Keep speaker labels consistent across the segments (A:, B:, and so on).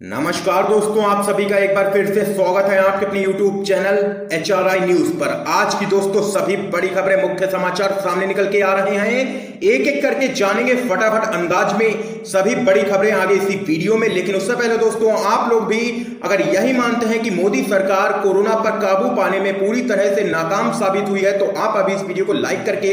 A: नमस्कार दोस्तों, आप सभी का एक बार फिर से स्वागत है आपके अपने YouTube चैनल HRI न्यूज पर। आज की दोस्तों सभी बड़ी खबरें, मुख्य समाचार सामने निकल के आ रहे हैं। एक एक करके जानेंगे फटाफट अंदाज में सभी बड़ी खबरें आगे इसी वीडियो में। लेकिन उससे पहले दोस्तों, आप लोग भी अगर यही मानते हैं कि मोदी सरकार कोरोना पर काबू पाने में पूरी तरह से नाकाम साबित हुई है, तो आप अभी इस वीडियो को लाइक करके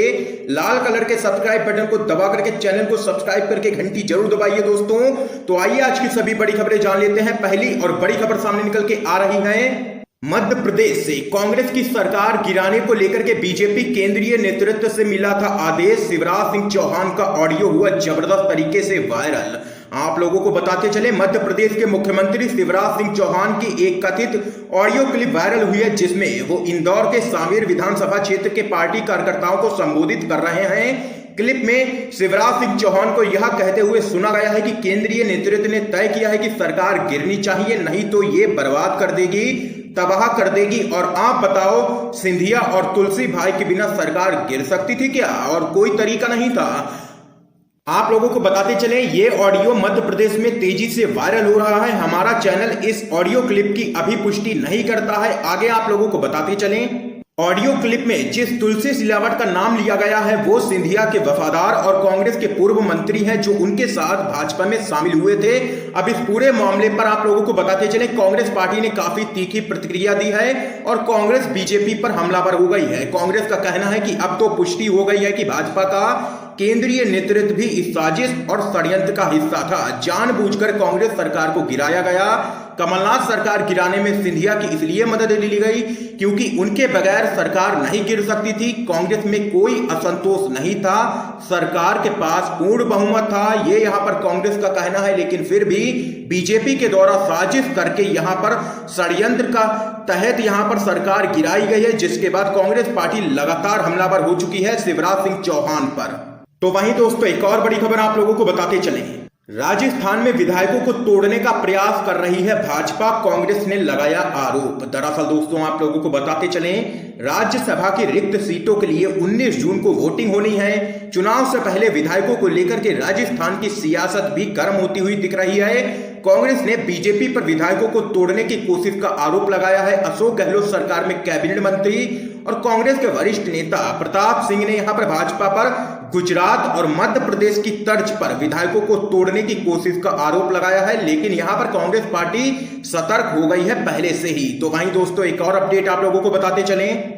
A: लाल कलर के सब्सक्राइब बटन को दबा करके चैनल को सब्सक्राइब करके घंटी जरूर दबाइए दोस्तों। तो आइए आज की सभी बड़ी खबरें जान लेते हैं। पहली और बड़ी खबर सामने निकल के आ रही है मध्य प्रदेश से। कांग्रेस की सरकार गिराने को लेकर के बीजेपी केंद्रीय नेतृत्व से मिला था आदेश। शिवराज सिंह चौहान का ऑडियो हुआ जबरदस्त तरीके से वायरल। आप लोगों को बताते चले, मध्य प्रदेश के मुख्यमंत्री शिवराज सिंह चौहान की एक कथित ऑडियो क्लिप वायरल हुई है, जिसमें वो इंदौर के सांवेर विधानसभा क्षेत्र के पार्टी कार्यकर्ताओं को संबोधित कर रहे हैं। क्लिप में शिवराज सिंह चौहान को यह कहते हुए सुना गया है कि केंद्रीय नेतृत्व ने तय किया है कि सरकार गिरनी चाहिए, नहीं तो ये बर्बाद कर देगी, तबाह कर देगी। और आप बताओ, सिंधिया और तुलसी भाई के बिना सरकार गिर सकती थी क्या? और कोई तरीका नहीं था। आप लोगों को बताते चले, ये ऑडियो मध्य प्रदेश में तेजी से वायरल हो रहा है। हमारा चैनल इस ऑडियो क्लिप की अभी पुष्टि नहीं करता है। आगे आप लोगों को बताते चलें, ऑडियो क्लिप में जिस तुलसी सिलावट का नाम लिया गया है वो सिंधिया के वफादार और कांग्रेस के पूर्व मंत्री हैं, जो उनके साथ भाजपा में शामिल हुए थे। अब इस पूरे मामले पर आप लोगों को बताते चले, कांग्रेस पार्टी ने काफी तीखी प्रतिक्रिया दी है और कांग्रेस बीजेपी पर हमलावर हो गई है। कांग्रेस का कहना है कि अब तो पुष्टि हो गई है कि भाजपा का केंद्रीय नेतृत्व भी इस साजिश और षड्यंत्र का हिस्सा था। जानबूझकर कांग्रेस सरकार को गिराया गया। कमलनाथ सरकार गिराने में सिंधिया की इसलिए मदद ली गई क्योंकि उनके बगैर सरकार नहीं गिर सकती थी। कांग्रेस में कोई असंतोष नहीं था, सरकार के पास पूर्ण बहुमत था, ये यहां पर कांग्रेस का कहना है। लेकिन फिर भी बीजेपी के द्वारा साजिश करके यहां पर षड्यंत्र का तहत यहां पर सरकार गिराई गई है, जिसके बाद कांग्रेस पार्टी लगातार हमलावर हो चुकी है शिवराज सिंह चौहान पर। तो वहीं दोस्तों एक और बड़ी खबर आप लोगों को बताते चले, राजस्थान में विधायकों को तोड़ने का प्रयास कर रही है भाजपा, कांग्रेस ने लगाया आरोप। दरअसल दोस्तों आप लोगों को बताते चलें, राज्यसभा की रिक्त सीटों के लिए 19 जून को वोटिंग होनी है। चुनाव से पहले विधायकों को लेकर के राजस्थान की सियासत भी गर्म होती हुई दिख रही है। कांग्रेस ने बीजेपी पर विधायकों को तोड़ने की कोशिश का आरोप लगाया है। अशोक गहलोत सरकार में कैबिनेट मंत्री और कांग्रेस के वरिष्ठ नेता प्रताप सिंह ने यहां पर भाजपा पर गुजरात और मध्य प्रदेश की तर्ज पर विधायकों को तोड़ने की कोशिश का आरोप लगाया है। लेकिन यहां पर कांग्रेस पार्टी सतर्क हो गई है पहले से ही। तो वहीं दोस्तों एक और अपडेट आप लोगों को बताते चलें,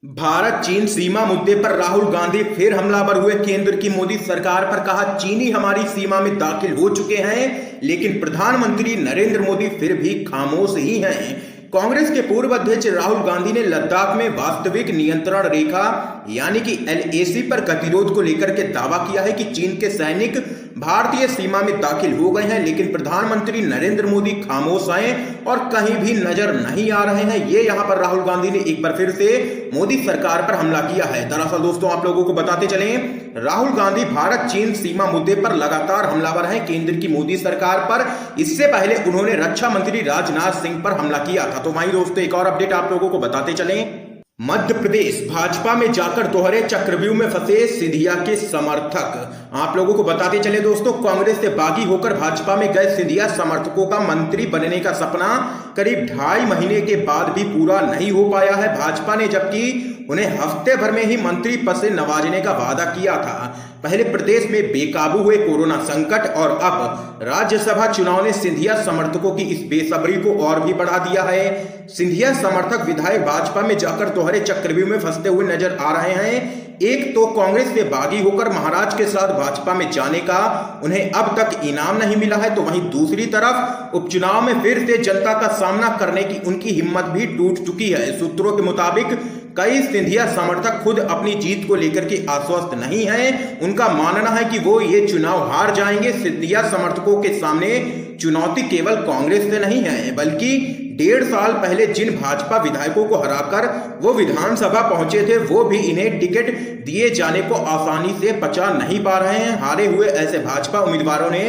A: भारत चीन सीमा मुद्दे पर राहुल गांधी फिर हमलावर हुए केंद्र की मोदी सरकार पर। कहा, चीनी हमारी सीमा में दाखिल हो चुके हैं, लेकिन प्रधानमंत्री नरेंद्र मोदी फिर भी खामोश ही हैं। कांग्रेस के पूर्व अध्यक्ष राहुल गांधी ने लद्दाख में वास्तविक नियंत्रण रेखा यानी कि LAC पर गतिरोध को लेकर के दावा किया है कि चीन के सैनिक भारतीय सीमा में दाखिल हो गए हैं, लेकिन प्रधानमंत्री नरेंद्र मोदी खामोश हैं और कहीं भी नजर नहीं आ रहे हैं। ये यहां पर राहुल गांधी ने एक बार फिर से मोदी सरकार पर हमला किया है। दरअसल दोस्तों आप लोगों को बताते चलें, राहुल गांधी भारत चीन सीमा मुद्दे पर लगातार हमलावर हैं केंद्र की मोदी सरकार पर। इससे पहले उन्होंने रक्षा मंत्री राजनाथ सिंह पर हमला किया था। तो वहीं दोस्तों एक और अपडेट आप लोगों को बताते चलें, मध्य प्रदेश भाजपा में जाकर दोहरे चक्रव्यूह में फंसे सिंधिया के समर्थक। आप लोगों को बताते चले दोस्तों, कांग्रेस से बागी होकर भाजपा में गए सिंधिया समर्थकों का मंत्री बनने का सपना करीब 2.5 महीने के बाद भी पूरा नहीं हो पाया है भाजपा ने, जबकि उन्हें हफ्ते भर में ही मंत्री पद से नवाजने का वादा किया था। पहले प्रदेश में बेकाबू हुए कोरोना संकट और अब राज्यसभा चुनाव ने सिंधिया समर्थकों की इस बेसब्री को और भी बढ़ा दिया है। सिंधिया समर्थक विधायक भाजपा में जाकर दोहरे चक्रव्यूह में फंसते हुए नजर आ रहे हैं। एक तो कांग्रेस से बागी होकर महाराज के साथ भाजपा में जाने का उन्हें अब तक इनाम नहीं मिला है, तो वहीं दूसरी तरफ उपचुनाव में फिर से जनता का सामना करने की उनकी हिम्मत भी टूट चुकी है। सूत्रों के मुताबिक कई सिंधिया समर्थक खुद अपनी जीत को लेकर के आश्वस्त नहीं हैं। उनका मानना है कि वो ये चुनाव हार जाएंगे। सिंधिया समर्थकों के सामने चुनौती केवल कांग्रेस से नहीं है, बल्कि 1.5 साल पहले जिन भाजपा विधायकों को हराकर वो विधानसभा पहुंचे थे, वो भी इन्हें टिकट दिए जाने को आसानी से पचा नहीं पा रहे हैं। हारे हुए ऐसे भाजपा उम्मीदवारों ने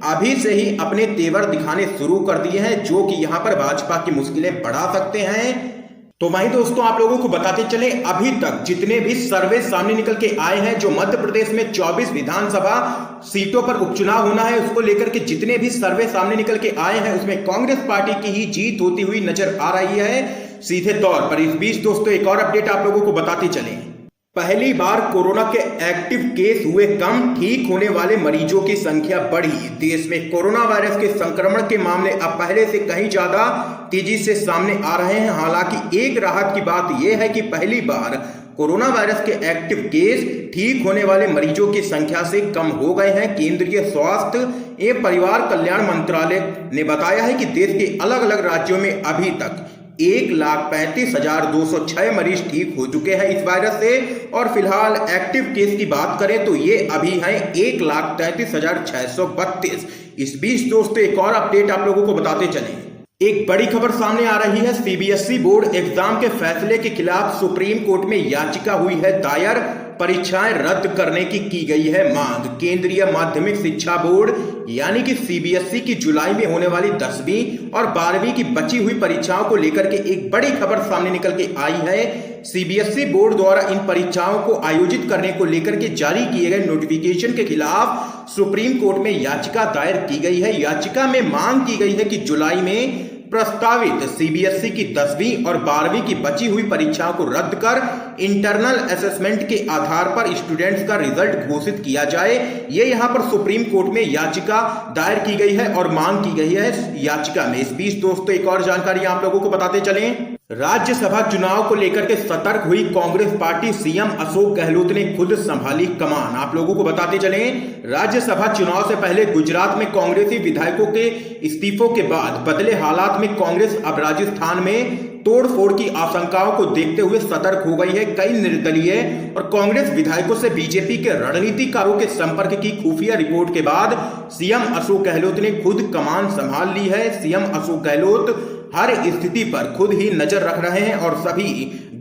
A: अभी से ही अपने तेवर दिखाने शुरू कर दिए हैं, जो कि यहां पर भाजपा की मुश्किलें बढ़ा सकते हैं। तो वहीं दोस्तों आप लोगों को बताते चले, अभी तक जितने भी सर्वे सामने निकल के आए हैं, जो मध्य प्रदेश में 24 विधानसभा सीटों पर उपचुनाव होना है, उसको लेकर के जितने भी सर्वे सामने निकल के आए हैं, उसमें कांग्रेस पार्टी की ही जीत होती हुई नजर आ रही है सीधे तौर पर। इस बीच दोस्तों एक और अपडेट आप लोगों को बताते चले, पहली बार कोरोना के एक्टिव केस हुए कम, ठीक होने वाले मरीजों की संख्या बढ़ी। देश में कोरोना वायरस के संक्रमण के मामले अब पहले से कहीं ज्यादा तेजी से सामने आ रहे हैं। हालांकि एक राहत की बात यह है कि पहली बार कोरोना वायरस के एक्टिव केस ठीक होने वाले मरीजों की संख्या से कम हो गए हैं। केंद्रीय स्वास्थ्य एवं परिवार कल्याण मंत्रालय ने बताया है कि देश के अलग अलग राज्यों में अभी तक 1,35,206 मरीज ठीक हो चुके हैं इस वायरस से, और फिलहाल एक्टिव केस की बात करें तो ये अभी हैं 1,33,632। इस बीच दोस्तों एक और अपडेट आप लोगों को बताते चलें, एक बड़ी खबर सामने आ रही है। सीबीएसई बोर्ड एग्जाम के फैसले के खिलाफ सुप्रीम कोर्ट में याचिका हुई है दायर, परीक्षाएं रद्द करने की गई है मांग। केंद्रीय माध्यमिक शिक्षा बोर्ड यानी कि सीबीएसई की जुलाई में होने वाली 10वीं और 12वीं की बची हुई परीक्षाओं को लेकर के एक बड़ी खबर सामने निकल के आई है। सीबीएसई बोर्ड द्वारा इन परीक्षाओं को आयोजित करने को लेकर के जारी किए गए नोटिफिकेशन के खिलाफ सुप्रीम कोर्ट में याचिका दायर की गई है। याचिका में मांग की गई है कि जुलाई में प्रस्तावित सीबीएसई की 10वीं और 12वीं की बची हुई परीक्षाओं को रद्द कर इंटरनल असेसमेंट के आधार पर स्टूडेंट्स का रिजल्ट घोषित किया जाए। ये यहां पर सुप्रीम कोर्ट में याचिका दायर की गई है और मांग की गई है याचिका में। इस बीच दोस्तों एक और जानकारी आप लोगों को बताते चलें, राज्यसभा चुनाव को लेकर के सतर्क हुई कांग्रेस पार्टी, सीएम अशोक गहलोत ने खुद संभाली कमान। आप लोगों को बताते चलें, राज्यसभा चुनाव से पहले गुजरात में कांग्रेसी विधायकों के इस्तीफों के बाद बदले हालात में कांग्रेस अब राजस्थान में तोड़फोड़ की आशंकाओं को देखते हुए सतर्क हो गई है। कई निर्दलीय और कांग्रेस विधायकों से बीजेपी के रणनीतिकारों के संपर्क की खुफिया रिपोर्ट के बाद सीएम अशोक गहलोत ने खुद कमान संभाल ली है। सीएम अशोक गहलोत हर स्थिति पर खुद ही नजर रख रहे हैं और सभी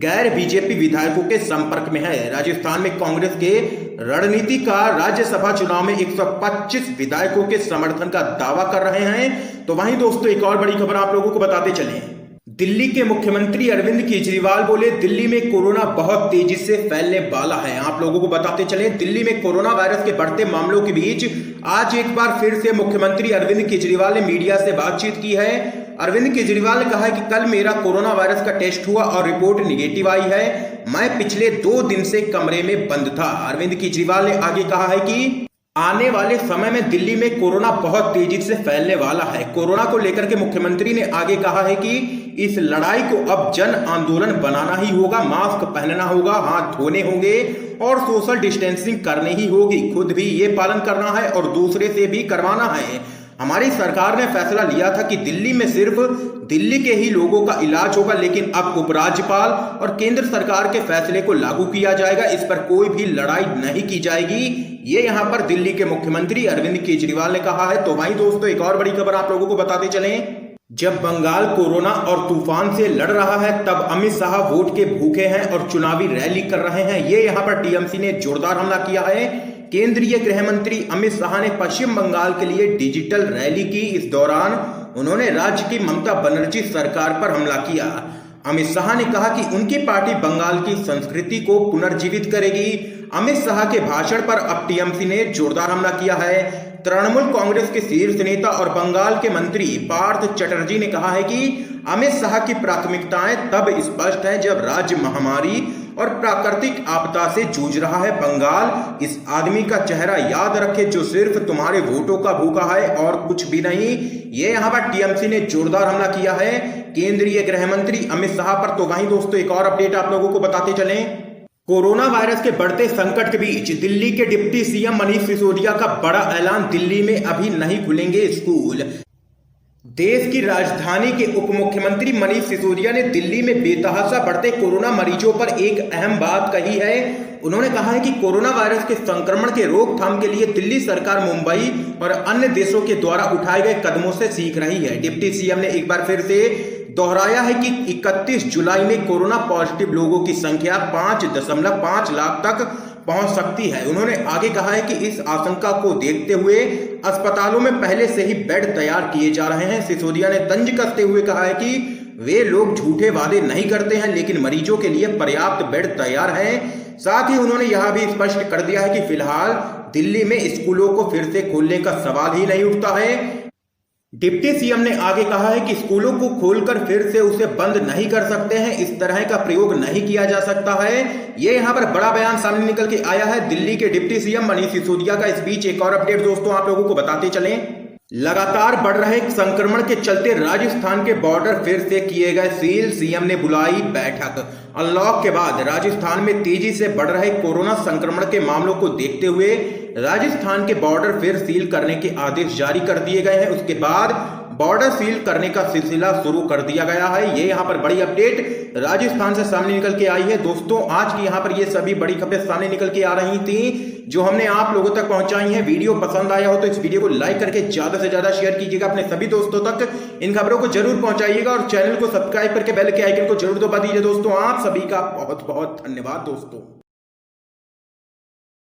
A: गैर बीजेपी विधायकों के संपर्क में है। राजस्थान में कांग्रेस के रणनीतिकार राज्यसभा चुनाव में 125 विधायकों के समर्थन का दावा कर रहे हैं। तो वहीं दोस्तों एक और बड़ी खबर आप लोगों को बताते चलें, दिल्ली के मुख्यमंत्री अरविंद केजरीवाल बोले दिल्ली में कोरोना बहुत तेजी से फैलने वाला है। आप लोगों को बताते चलें, दिल्ली में कोरोना वायरस के बढ़ते मामलों के बीच आज एक बार फिर से मुख्यमंत्री अरविंद केजरीवाल ने मीडिया से बातचीत की है। अरविंद केजरीवाल ने कहा है कि कल मेरा कोरोना वायरस का टेस्ट हुआ और रिपोर्ट निगेटिव आई है। मैं पिछले 2 दिन से कमरे में बंद था। अरविंद केजरीवाल ने आगे कहा है कि आने वाले समय में दिल्ली में कोरोना बहुत तेजी से फैलने वाला है। कोरोना को लेकर के मुख्यमंत्री ने आगे कहा है कि इस लड़ाई को अब जन आंदोलन बनाना ही होगा, मास्क पहनना होगा, हाथ धोने होंगे और सोशल डिस्टेंसिंग करनी ही होगी। खुद भी ये पालन करना है और दूसरे से भी करवाना है। हमारी सरकार ने फैसला लिया था कि दिल्ली में सिर्फ दिल्ली के ही लोगों का इलाज होगा, लेकिन अब उपराज्यपाल और केंद्र सरकार के फैसले को लागू किया जाएगा। इस पर कोई भी लड़ाई नहीं की जाएगी। ये यहां पर दिल्ली के मुख्यमंत्री अरविंद केजरीवाल ने कहा है। तो वहीं दोस्तों एक और बड़ी खबर आप लोगों को बताते चलें, जब बंगाल कोरोना और तूफान से लड़ रहा है तब अमित शाह वोट के भूखे हैं और चुनावी रैली कर रहे हैं। ये यहां पर टीएमसी ने जोरदार हमला किया है। केंद्रीय गृह मंत्री अमित शाह ने पश्चिम बंगाल के लिए डिजिटल रैली की। इस दौरान उन्होंने राज्य की ममता बनर्जी सरकार पर हमला किया। अमित शाह ने कहा कि उनकी पार्टी बंगाल की संस्कृति को पुनर्जीवित करेगी। अमित शाह के भाषण पर अब टीएमसी ने जोरदार हमला किया है। तृणमूल कांग्रेस के शीर्ष नेता और बंगाल के मंत्री पार्थ चटर्जी ने कहा है कि अमित शाह की प्राथमिकताएं तब स्पष्ट हैं जब राज्य महामारी और प्राकृतिक आपदा से जूझ रहा है। बंगाल इस आदमी का चेहरा याद रखे जो सिर्फ तुम्हारे वोटों का भूखा है और कुछ भी नहीं। ये यहाँ पर टीएमसी ने जोरदार हमला किया है केंद्रीय गृह मंत्री अमित शाह पर। तो वहीं दोस्तों एक और अपडेट आप लोगों को बताते चलें, कोरोना वायरस के बढ़ते संकट के बीच दिल्ली के डिप्टी सीएम मनीष सिसोदिया का बड़ा ऐलान, दिल्ली में अभी नहीं खुलेंगे स्कूल। देश की राजधानी के उप मुख्यमंत्री मनीष सिसोदिया ने दिल्ली में बेतहाशा बढ़ते कोरोना मरीजों पर एक अहम बात कही है। उन्होंने कहा है कि कोरोना वायरस के संक्रमण के रोकथाम के लिए दिल्ली सरकार मुंबई और अन्य देशों के द्वारा उठाए गए कदमों से सीख रही है। डिप्टी सीएम ने एक बार फिर से दोहराया है कि 31 जुलाई में कोरोना पॉजिटिव लोगों की संख्या 5.5 लाख तक पहुंच सकती है। उन्होंने आगे कहा है कि इस आशंका को देखते हुए अस्पतालों में पहले से ही बेड तैयार किए जा रहे हैं। सिसोदिया ने तंज कसते हुए कहा है कि वे लोग झूठे वादे नहीं करते हैं, लेकिन मरीजों के लिए पर्याप्त बेड तैयार हैं। साथ ही उन्होंने यह भी स्पष्ट कर दिया है कि फिलहाल दिल्ली में स्कूलों को फिर से खोलने का सवाल ही नहीं उठता है। डिप्टी सीएम ने आगे कहा है कि स्कूलों को खोलकर फिर से उसे बंद नहीं कर सकते हैं, इस तरह का प्रयोग नहीं किया जा सकता है। ये यहां पर बड़ा बयान सामने निकल के आया है दिल्ली के डिप्टी सीएम मनीष सिसोदिया का। इस बीच एक और अपडेट दोस्तों आप लोगों को बताते चलें। लगातार बढ़ रहे संक्रमण के चलते राजस्थान के बॉर्डर फिर से किए गए सील, सीएम ने बुलाई बैठक। अनलॉक के बाद राजस्थान में तेजी से बढ़ रहे कोरोना संक्रमण के मामलों को देखते हुए राजस्थान के बॉर्डर फिर सील करने के आदेश जारी कर दिए गए हैं। उसके बाद बॉर्डर सील करने का सिलसिला शुरू कर दिया गया है। ये यहाँ पर बड़ी अपडेट राजस्थान से सामने निकल के आई है दोस्तों। आज की यहाँ पर ये सभी बड़ी खबरें सामने निकल के आ रही थी जो हमने आप लोगों तक पहुंचाई हैं। वीडियो पसंद आया हो तो इस वीडियो को लाइक करके ज्यादा से ज्यादा शेयर कीजिएगा अपने सभी दोस्तों तक। इन खबरों को जरूर पहुंचाइएगा और चैनल को सब्सक्राइब करके बेल के आइकन को जरूर दबा दीजिए दोस्तों। आप सभी का बहुत बहुत धन्यवाद दोस्तों।